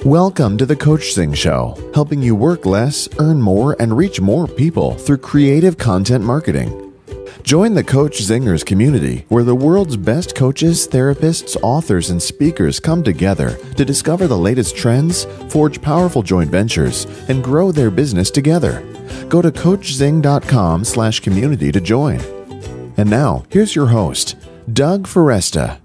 Welcome to the Coachzing Show, helping you work less, earn more, and reach more people through creative content marketing. Join the Coach Zingers community, where the world's best coaches, therapists, authors, and speakers come together to discover the latest trends, forge powerful joint ventures, and grow their business together. Go to coachzing.com/community to join. And now, here's your host, Doug Foresta.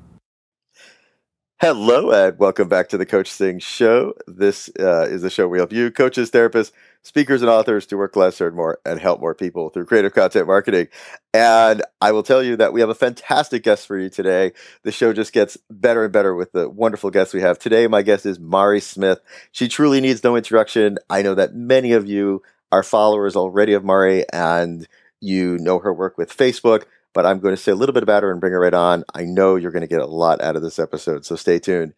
Hello, and welcome back to the Coachzing Show. This is the show where we help you, coaches, therapists, speakers, and authors to work less, earn more, and help more people through creative content marketing. And I will tell you that we have a fantastic guest for you today. The show just gets better and better with the wonderful guests we have. Today, my guest is Mari Smith. She truly needs no introduction. I know that many of you are followers already of Mari, and you know her work with Facebook. But I'm going to say a little bit about her and bring her right on. I know you're going to get a lot out of this episode, so stay tuned.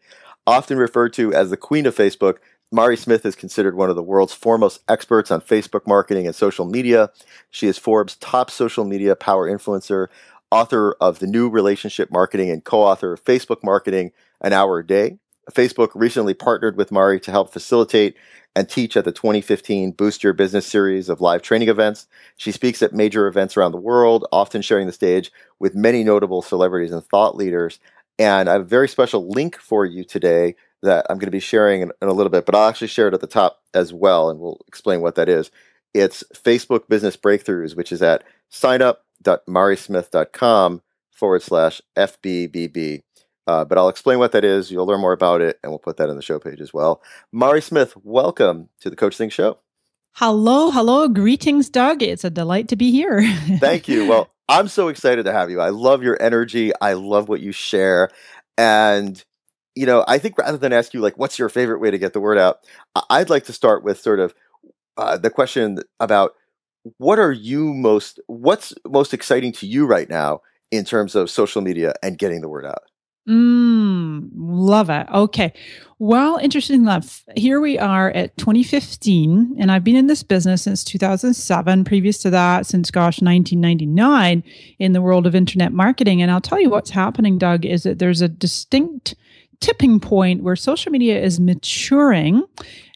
Often referred to as the Queen of Facebook, Mari Smith is considered one of the world's foremost experts on Facebook marketing and social media. She is Forbes' top social media power influencer, author of The New Relationship Marketing, and co-author of Facebook Marketing, An Hour a Day. Facebook recently partnered with Mari to help facilitate and teach at the 2015 Boost Your Business series of live training events. She speaks at major events around the world, often sharing the stage with many notable celebrities and thought leaders. And I have a very special link for you today that I'm going to be sharing in a little bit, but I'll actually share it at the top as well, and we'll explain what that is. It's Facebook Business Breakthroughs, which is at signup.marismith.com/FBBB. But I'll explain what that is. You'll learn more about it, and we'll put that in the show page as well. Mari Smith, welcome to the Coachzing Show. Hello. Greetings, Doug. It's a delight to be here. Thank you. Well, I'm so excited to have you. I love your energy. I love what you share. And, you know, I think rather than ask you, like, what's your favorite way to get the word out, I'd like to start with sort of the question about what's most exciting to you right now in terms of social media and getting the word out? Love it. Okay. Well, interesting enough, here we are at 2015, and I've been in this business since 2007. Previous to that, since 1999 in the world of internet marketing. And I'll tell you what's happening, Doug, is that there's a distinct tipping point where social media is maturing,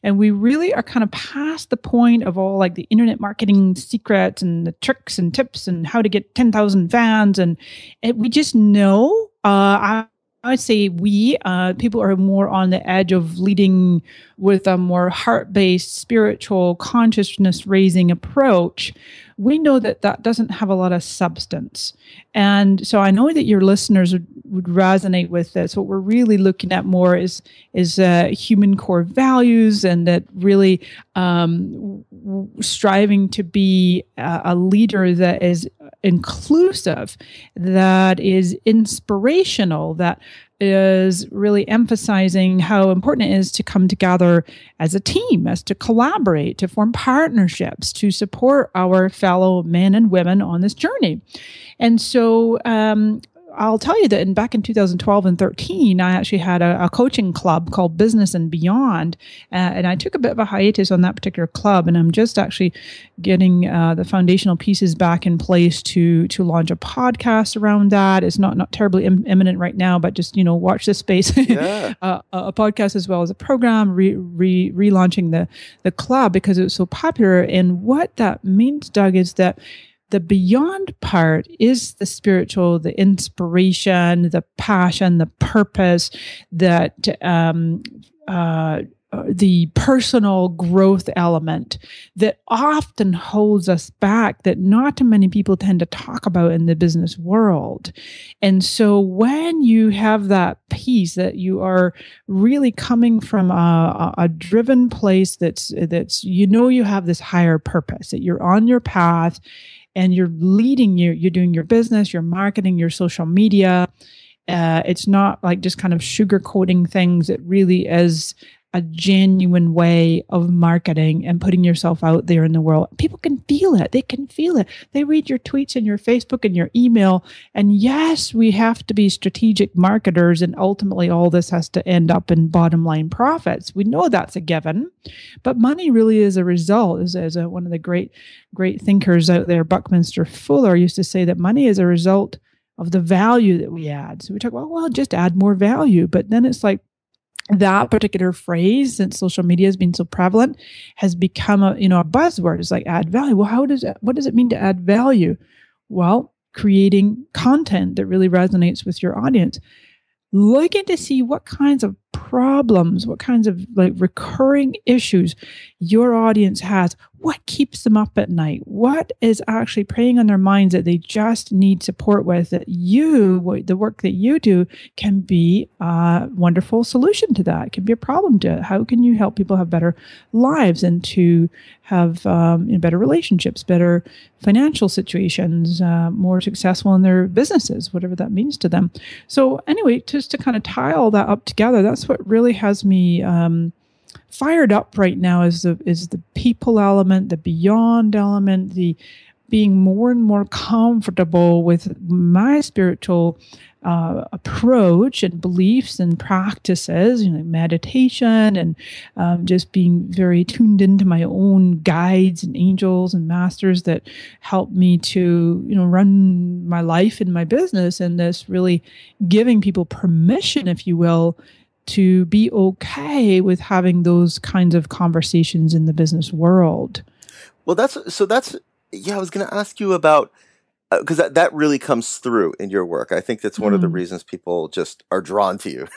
and we really are kind of past the point of all like the internet marketing secrets and the tricks and tips and how to get 10,000 fans. And we just know, I would say people are more on the edge of leading with a more heart-based, spiritual, consciousness-raising approach. We know that doesn't have a lot of substance. And so I know that your listeners would resonate with this. What we're really looking at more is human core values, and that really striving to be a leader that is inclusive, that is inspirational, that is really emphasizing how important it is to come together as a team, as to collaborate, to form partnerships, to support our fellow men and women on this journey. And so I'll tell you that back in 2012 and 13, I actually had a coaching club called Business and Beyond, and I took a bit of a hiatus on that particular club, and I'm just actually getting the foundational pieces back in place to launch a podcast around that. It's not terribly imminent right now, but just watch this space. Yeah. A podcast as well as a program, relaunching the club because it was so popular. And what that means, Doug, is that the beyond part is the spiritual, the inspiration, the passion, the purpose, that the personal growth element that often holds us back, that not too many people tend to talk about in the business world. And so when you have that piece, that you are really coming from a driven place that's you have this higher purpose, that you're on your path, and you're leading, you're doing your business, you're marketing, your social media. It's not like just kind of sugarcoating things. It really is a genuine way of marketing and putting yourself out there in the world. People can feel it. They can feel it. They read your tweets and your Facebook and your email. And yes, we have to be strategic marketers, and ultimately all this has to end up in bottom line profits. We know that's a given, but money really is a result. As one of the great thinkers out there, Buckminster Fuller, used to say that money is a result of the value that we add. So we talk about, well, just add more value. But then it's like, that particular phrase, since social media has been so prevalent, has become a buzzword. It's like add value. Well, what does it mean to add value? Well, creating content that really resonates with your audience. Looking to see what kinds of problems, what kinds of like recurring issues your audience has, what keeps them up at night, what is actually preying on their minds that they just need support with, that the work that you do can be a wonderful solution to that. It can be a problem to it. How can you help people have better lives and to have better relationships, better financial situations, more successful in their businesses, whatever that means to them. So anyway, just to kind of tie all that up together, that's what really has me fired up right now is the people element, the beyond element, the being more and more comfortable with my spiritual approach and beliefs and practices, meditation and just being very tuned into my own guides and angels and masters that help me to, run my life and my business, and this really giving people permission, if you will, to be okay with having those kinds of conversations in the business world. Well, that's I was going to ask you about, because that really comes through in your work. I think that's one of the reasons people just are drawn to you.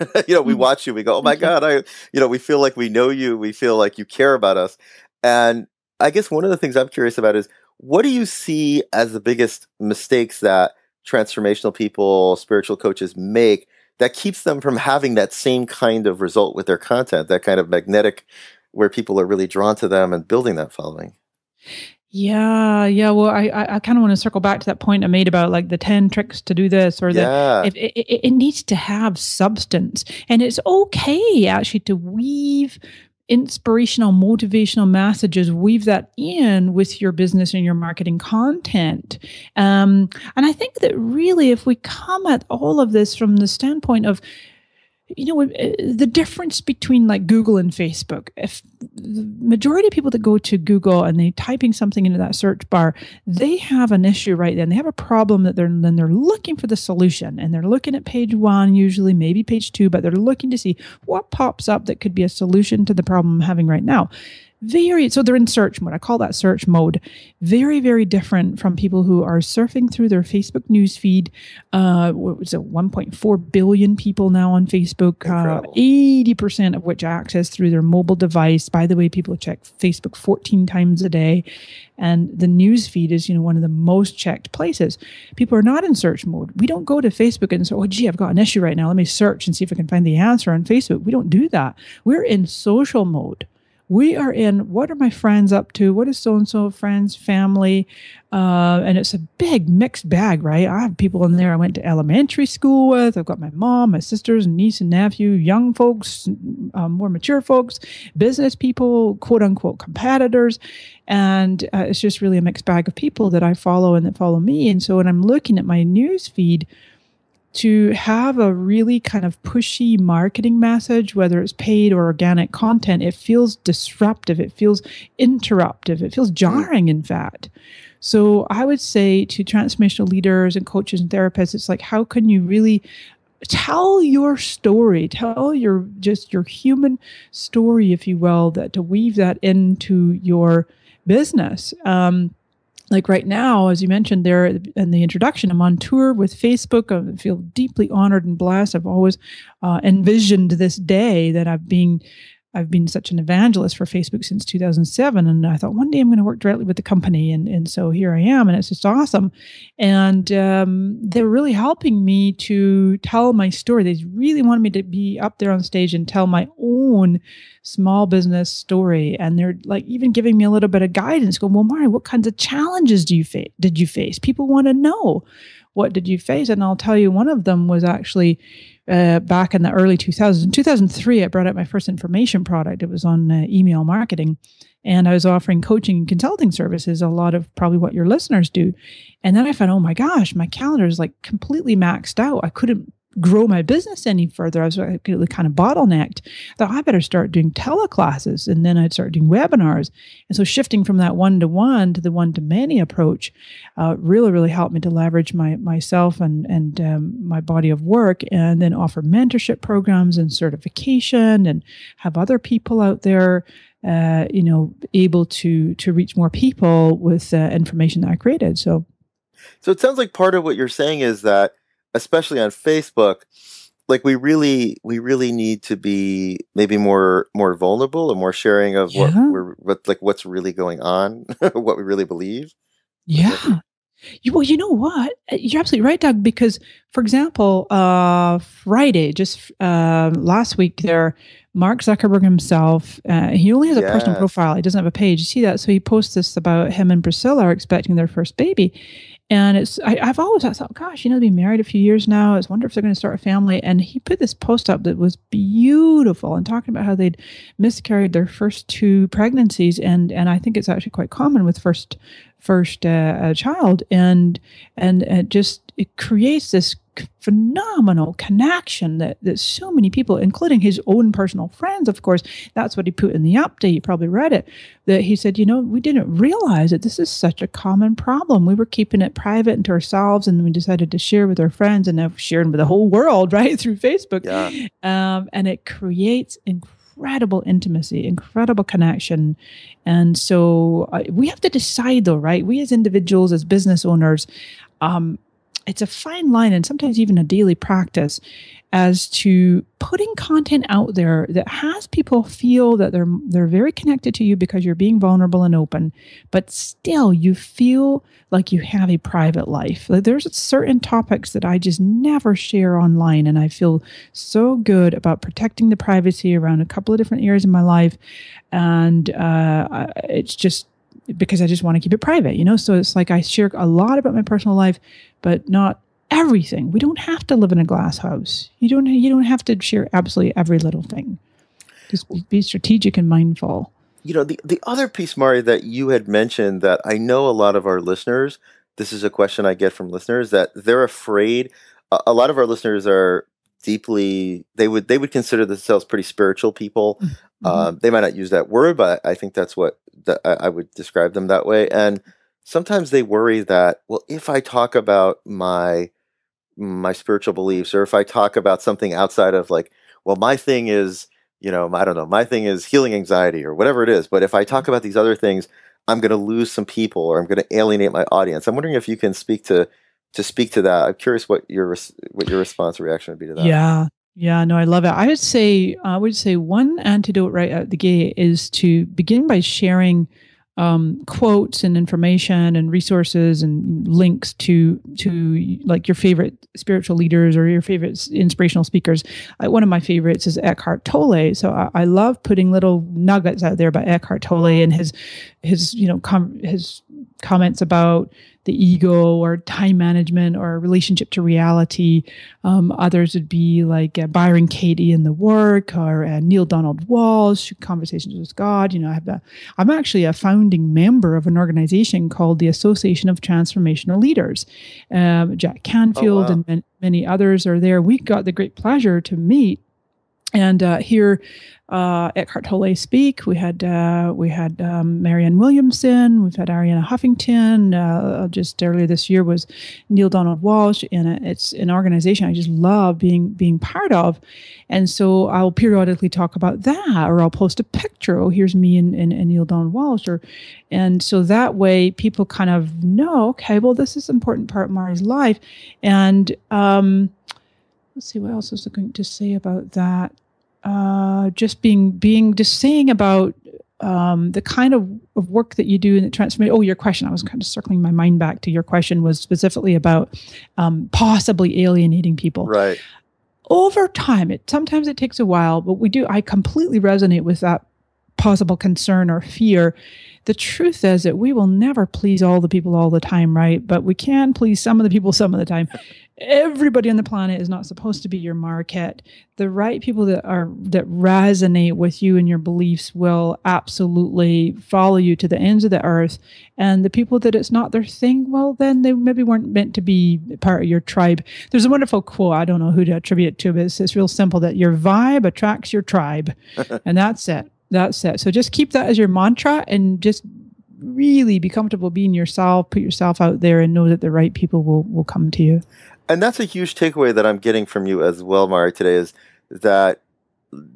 We watch you, we go, oh my God, we feel like we know you, we feel like you care about us. And I guess one of the things I'm curious about is, what do you see as the biggest mistakes that transformational people, spiritual coaches make that keeps them from having that same kind of result with their content, that kind of magnetic, where people are really drawn to them and building that following? Yeah. Well, I kind of want to circle back to that point I made about like the 10 tricks to do this, or it needs to have substance, and it's okay actually to weave inspirational, motivational messages, weave that in with your business and your marketing content. And I think that really, if we come at all of this from the standpoint of, the difference between like Google and Facebook, if the majority of people that go to Google and they're typing something into that search bar, they have an issue right then. They have a problem that they're looking for the solution, and they're looking at page 1, usually maybe page 2, but they're looking to see what pops up that could be a solution to the problem I'm having right now. So they're in search mode. I call that search mode. Very, very different from people who are surfing through their Facebook newsfeed. What was it, 1.4 billion people now on Facebook, 80% of which access through their mobile device. By the way, people check Facebook 14 times a day. And the newsfeed is, one of the most checked places. People are not in search mode. We don't go to Facebook and say, oh, gee, I've got an issue right now. Let me search and see if I can find the answer on Facebook. We don't do that. We're in social mode. We are in, what are my friends up to? What is so-and-so, friends, family? And it's a big mixed bag, right? I have people in there I went to elementary school with. I've got my mom, my sisters, niece and nephew, young folks, more mature folks, business people, quote unquote competitors. And it's just really a mixed bag of people that I follow and that follow me. And so when I'm looking at my news feed, to have a really kind of pushy marketing message, whether it's paid or organic content, it feels disruptive, it feels interruptive, it feels jarring, in fact. So I would say to transformational leaders and coaches and therapists, it's like, how can you really tell your story, tell your human story, if you will, that to weave that into your business. Like right now, as you mentioned there in the introduction, I'm on tour with Facebook. I feel deeply honored and blessed. I've always envisioned this day that I've been such an evangelist for Facebook since 2007. And I thought one day I'm going to work directly with the company. And so here I am, and it's just awesome. And they're really helping me to tell my story. They really wanted me to be up there on stage and tell my own small business story. And they're like even giving me a little bit of guidance, going, well, Mari, what kinds of challenges did you face? People want to know, what did you face? And I'll tell you, one of them was actually back in the early 2000s. In 2003, I brought out my first information product. It was on email marketing. And I was offering coaching and consulting services, a lot of probably what your listeners do. And then I found, oh my gosh, my calendar is like completely maxed out. I couldn't grow my business any further. I was really kind of bottlenecked. I thought I better start doing teleclasses, and then I'd start doing webinars. And so shifting from that one-to-one to the one-to-many approach really helped me to leverage myself and my body of work, and then offer mentorship programs and certification, and have other people out there able to reach more people with information that I created. So it sounds like part of what you're saying is that, especially on Facebook, like we really need to be maybe more vulnerable and more sharing of what's really going on, what we really believe. Yeah. Well, you know what? You're absolutely right, Doug, because, for example, Friday, just last week there, Mark Zuckerberg himself, he only has a personal profile. He doesn't have a page. You see that? So he posts this about him and Priscilla are expecting their first baby. And I've always thought, gosh, they've been married a few years now. I was wondering if they're going to start a family. And he put this post up that was beautiful and talking about how they'd miscarried their first 2 pregnancies. And I think it's actually quite common with first child. And it creates this phenomenal connection that so many people, including his own personal friends, of course, that's what he put in the update. You probably read it, that he said, we didn't realize that this is such a common problem. We were keeping it private and to ourselves, and we decided to share with our friends, and now sharing with the whole world, right, through Facebook. Yeah. And it creates incredible intimacy, incredible connection. And so we have to decide, though, right? We as individuals, as business owners, it's a fine line, and sometimes even a daily practice, as to putting content out there that has people feel that they're very connected to you because you're being vulnerable and open, but still you feel like you have a private life. Like there's certain topics that I just never share online, and I feel so good about protecting the privacy around a couple of different areas in my life, and it's just because I just want to keep it private, So it's like I share a lot about my personal life, but not everything. We don't have to live in a glass house. You don't have to share absolutely every little thing. Just be strategic and mindful. The other piece, Mari, that you had mentioned that I know a lot of our listeners, this is a question I get from listeners, that they're afraid. A lot of our listeners are deeply, they would consider themselves pretty spiritual people. Mm-hmm. They might not use that word, but I think that's what I would describe them that way. And sometimes they worry that, well, if I talk about my spiritual beliefs, or if I talk about something outside of my thing is, I don't know, my thing is healing anxiety or whatever it is. But if I talk about these other things, I'm going to lose some people, or I'm going to alienate my audience. I'm wondering if you can speak to that. I'm curious what your response or reaction would be to that. Yeah, no, I love it. I would say one antidote right out the gate is to begin by sharing quotes and information and resources and links to like your favorite spiritual leaders or your favorite inspirational speakers. One of my favorites is Eckhart Tolle. So I love putting little nuggets out there by Eckhart Tolle and his comments about the ego or time management or relationship to reality. Others would be like Byron Katie in The Work, or Neil Donald Walsh, Conversations with God. I'm actually a founding member of an organization called the Association of Transformational Leaders. Jack Canfield and many others are there. We got the great pleasure to meet and hear Eckhart Tolle speak. We had Marianne Williamson. We've had Arianna Huffington. Just earlier this year was Neil Donald Walsh, and it's an organization I just love being part of. And so I'll periodically talk about that, or I'll post a picture. Oh, here's me and Neil Donald Walsh, and so that way people kind of know, okay, well, this is an important part of Mari's life. And let's see, what else was I going to say about that? Just saying about the kind of work that you do in the transformation. Oh, your question, I was kind of circling my mind back to your question, was specifically about possibly alienating people. Right. Over time, sometimes it takes a while, but I completely resonate with that possible concern or fear. The truth is that we will never please all the people all the time, right? But we can please some of the people some of the time. Everybody on the planet is not supposed to be your market. The right people that resonate with you and your beliefs will absolutely follow you to the ends of the earth. And the people that it's not their thing, well, then they maybe weren't meant to be part of your tribe. There's a wonderful quote, I don't know who to attribute it to, but it's real simple, that your vibe attracts your tribe. And that's it. That's it. So just keep that as your mantra and just really be comfortable being yourself, put yourself out there and know that the right people will come to you. And that's a huge takeaway that I'm getting from you as well, Mari, today, is that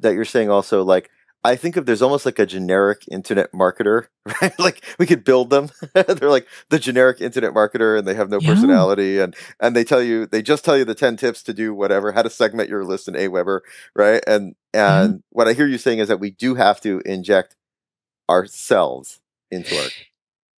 you're saying also, like, I think of there's almost like a generic internet marketer, right? Like we could build them. They're like the generic internet marketer and they have no personality and they just tell you the 10 tips to do whatever, how to segment your list in Aweber, right? And what I hear you saying is that we do have to inject ourselves into our.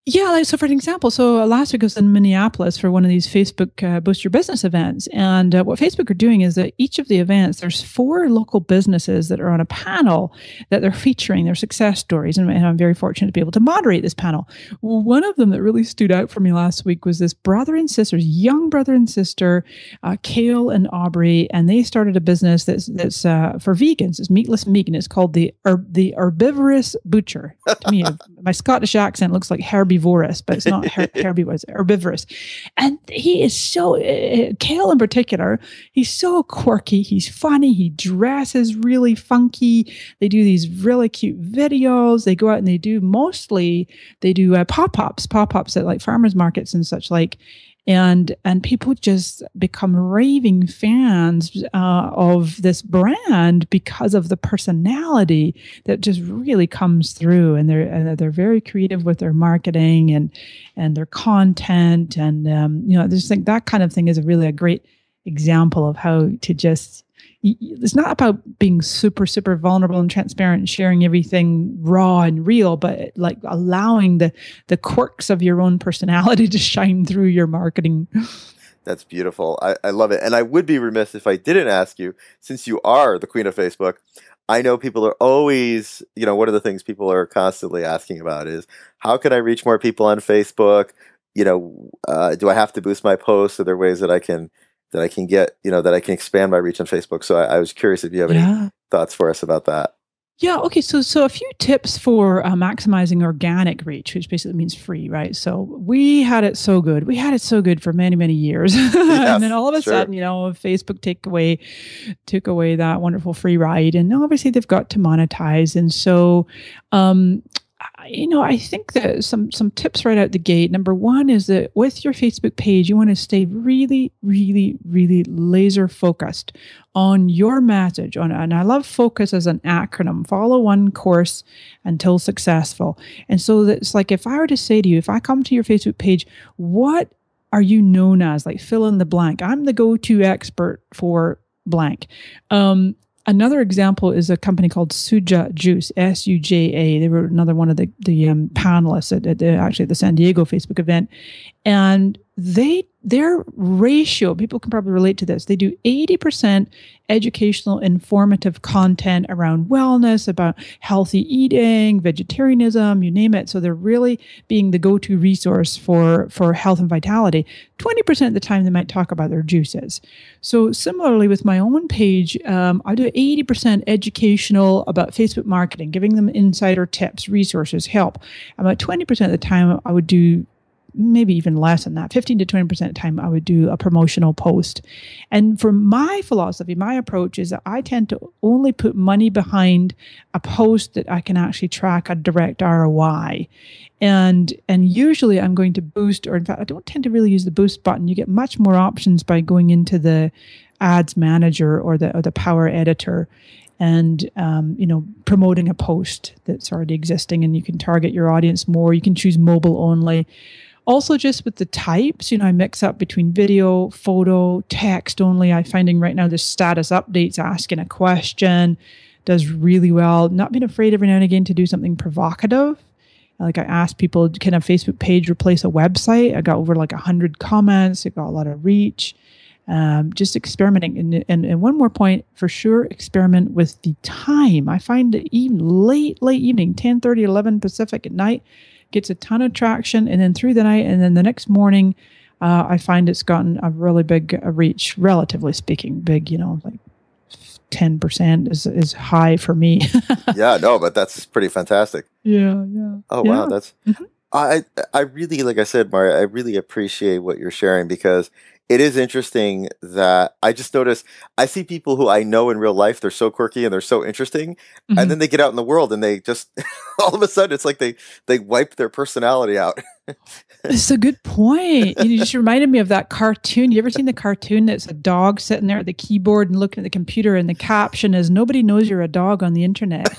Yeah, like, so for an example, so last week I was in Minneapolis for one of these Facebook Boost Your Business events. And what Facebook are doing is that each of the events, there's 4 local businesses that are on a panel that they're featuring their success stories. And I'm very fortunate to be able to moderate this panel. Well, one of them that really stood out for me last week was this young brother and sister, Cale and Aubrey. And they started a business that's for vegans. It's meatless and vegan. It's called the Herbivorous Butcher. To me, my Scottish accent looks like herbivorous, but it's not herbivorous, herbivorous. And he is so, Cale in particular, he's so quirky, he's funny, he dresses really funky. They do these really cute videos. They go out and they do pop-ups at like farmers markets and such like. And people just become raving fans of this brand because of the personality that just really comes through. And they're very creative with their marketing and their content. And I just think that kind of thing is a great example of how to just. It's not about being super, super vulnerable and transparent and sharing everything raw and real, but like allowing the quirks of your own personality to shine through your marketing. That's beautiful. I love it. And I would be remiss if I didn't ask you, since you are the queen of Facebook, I know people are always, one of the things people are constantly asking about is, how can I reach more people on Facebook? Do I have to boost my posts? Are there ways that I can get, that I can expand my reach on Facebook? So I was curious if you have any thoughts for us about that. Yeah. Okay. So a few tips for maximizing organic reach, which basically means free, right? So we had it so good. We had it so good for many, many years. Yes, and then all of a sudden, Facebook took away that wonderful free ride. And obviously they've got to monetize. And so, I think that some tips right out the gate. Number one is that with your Facebook page, you want to stay really, really, really laser focused on your message. And I love focus as an acronym. Follow one course until successful. And so that's like, if I were to say to you, if I come to your Facebook page, what are you known as? Like fill in the blank. I'm the go-to expert for blank. Another example is a company called Suja Juice, Suja. They were another one of the panelists at the San Diego Facebook event. And their ratio, people can probably relate to this. They do 80% educational, informative content around wellness, about healthy eating, vegetarianism, you name it. So they're really being the go-to resource for health and vitality. 20% of the time, they might talk about their juices. So similarly with my own page, I do 80% educational about Facebook marketing, giving them insider tips, resources, help. About 20% of the time, I would do maybe even less than that, 15 to 20% of the time, I would do a promotional post. And for my philosophy, my approach is that I tend to only put money behind a post that I can actually track a direct ROI. And usually I'm going to boost, or in fact, I don't tend to really use the boost button. You get much more options by going into the ads manager or the power editor and, promoting a post that's already existing, and you can target your audience more. You can choose mobile only. Also, just with the types, I mix up between video, photo, text only. I'm finding right now the status updates, asking a question, does really well. Not being afraid every now and again to do something provocative. Like I asked people, can a Facebook page replace a website? I got over like 100 comments. It got a lot of reach. just experimenting. And one more point, for sure, experiment with the time. I find that even late evening, 10:30, 11 Pacific at night, gets a ton of traction. And then through the night, and then the next morning, I find it's gotten a really big reach, relatively speaking. Big, like 10% is high for me. Yeah, no, but that's pretty fantastic. Yeah. Oh, wow. That's, I really, like I said, Mari, I really appreciate what you're sharing, because it is interesting that I just noticed, I see people who I know in real life, they're so quirky and they're so interesting. And then they get out in the world and they just, all of a sudden, it's like they wipe their personality out. It's a good point. You just reminded me of that cartoon. You ever seen the cartoon that's a dog sitting there at the keyboard and looking at the computer, and the caption is, "Nobody knows you're a dog on the internet."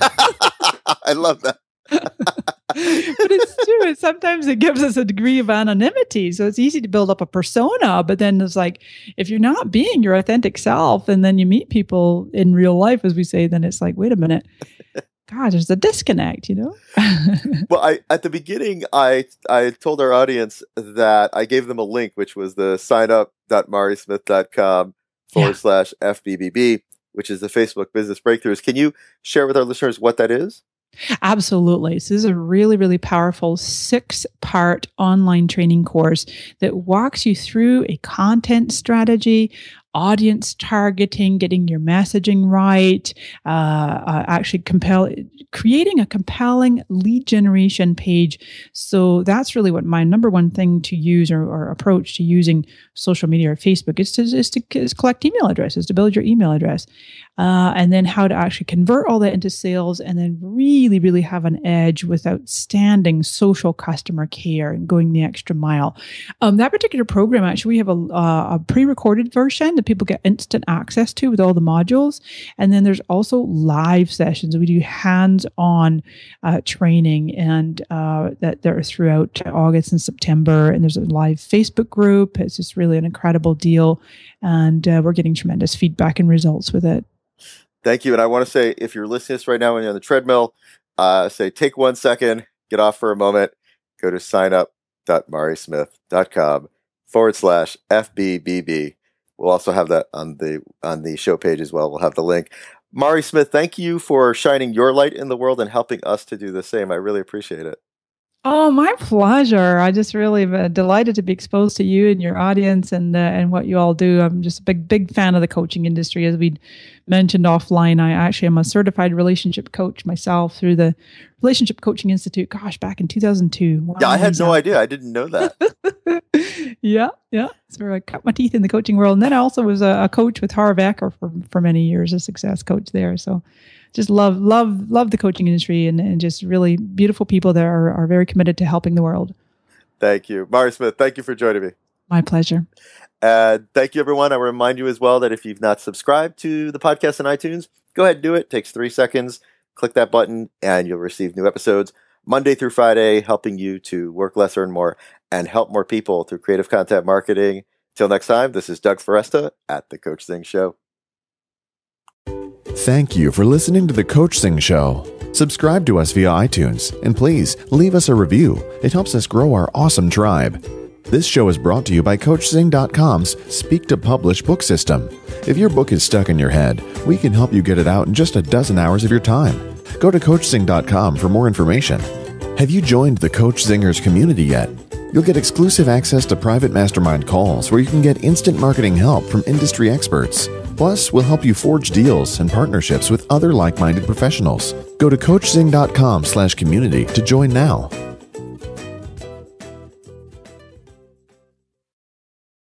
I love that. But it's true. Sometimes it gives us a degree of anonymity. So it's easy to build up a persona, but then it's like, if you're not being your authentic self and then you meet people in real life, as we say, then it's like, wait a minute. God, there's a disconnect, Well, at the beginning, I told our audience that I gave them a link, which was the signup.marismith.com/FBBB, which is the Facebook Business Breakthroughs. Can you share with our listeners what that is? Absolutely. So this is a really, really powerful 6-part online training course that walks you through a content strategy, audience targeting, getting your messaging right, actually creating a compelling lead generation page. So that's really what my number one thing to use or approach to using social media or Facebook is to collect email addresses, to build your email address. And then how to actually convert all that into sales, and then really, really have an edge with outstanding social customer care and going the extra mile. That particular program, actually, we have a pre-recorded version that people get instant access to with all the modules. And then there's also live sessions. We do hands-on training, and that are throughout August and September. And there's a live Facebook group. It's just really an incredible deal. And we're getting tremendous feedback and results with it. Thank you. And I want to say, if you're listening to this right now and you're on the treadmill, say, take 1 second, get off for a moment, go to signup.marismith.com/FBBB. We'll also have that on the show page as well. We'll have the link. Mari Smith, thank you for shining your light in the world and helping us to do the same. I really appreciate it. Oh, my pleasure. I just really delighted to be exposed to you and your audience and what you all do. I'm just a big fan of the coaching industry. As we mentioned offline, I actually am a certified relationship coach myself through the Relationship Coaching Institute. Gosh, back in 2002. Wow, yeah, I had no idea. I didn't know that. Yeah. So I cut my teeth in the coaching world. And then I also was a coach with Harv Eker for many years, a success coach there. So just love the coaching industry and just really beautiful people that are very committed to helping the world. Thank you. Mari Smith, thank you for joining me. My pleasure. Thank you, everyone. I remind you as well that if you've not subscribed to the podcast on iTunes, go ahead and do it. It takes 3 seconds. Click that button and you'll receive new episodes Monday through Friday, helping you to work less, earn more, and help more people through creative content marketing. Till next time, this is Doug Foresta at The Coachzing Show. Thank you for listening to The Coachzing Show. Subscribe to us via iTunes, and please leave us a review. It helps us grow our awesome tribe. This show is brought to you by Coachzing.com's Speak to Publish book system. If your book is stuck in your head, we can help you get it out in just a dozen hours of your time. Go to Coachzing.com for more information. Have you joined the Coach Zingers community yet? You'll get exclusive access to private mastermind calls where you can get instant marketing help from industry experts. Plus, we'll help you forge deals and partnerships with other like-minded professionals. Go to Coachzing.com/community to join now.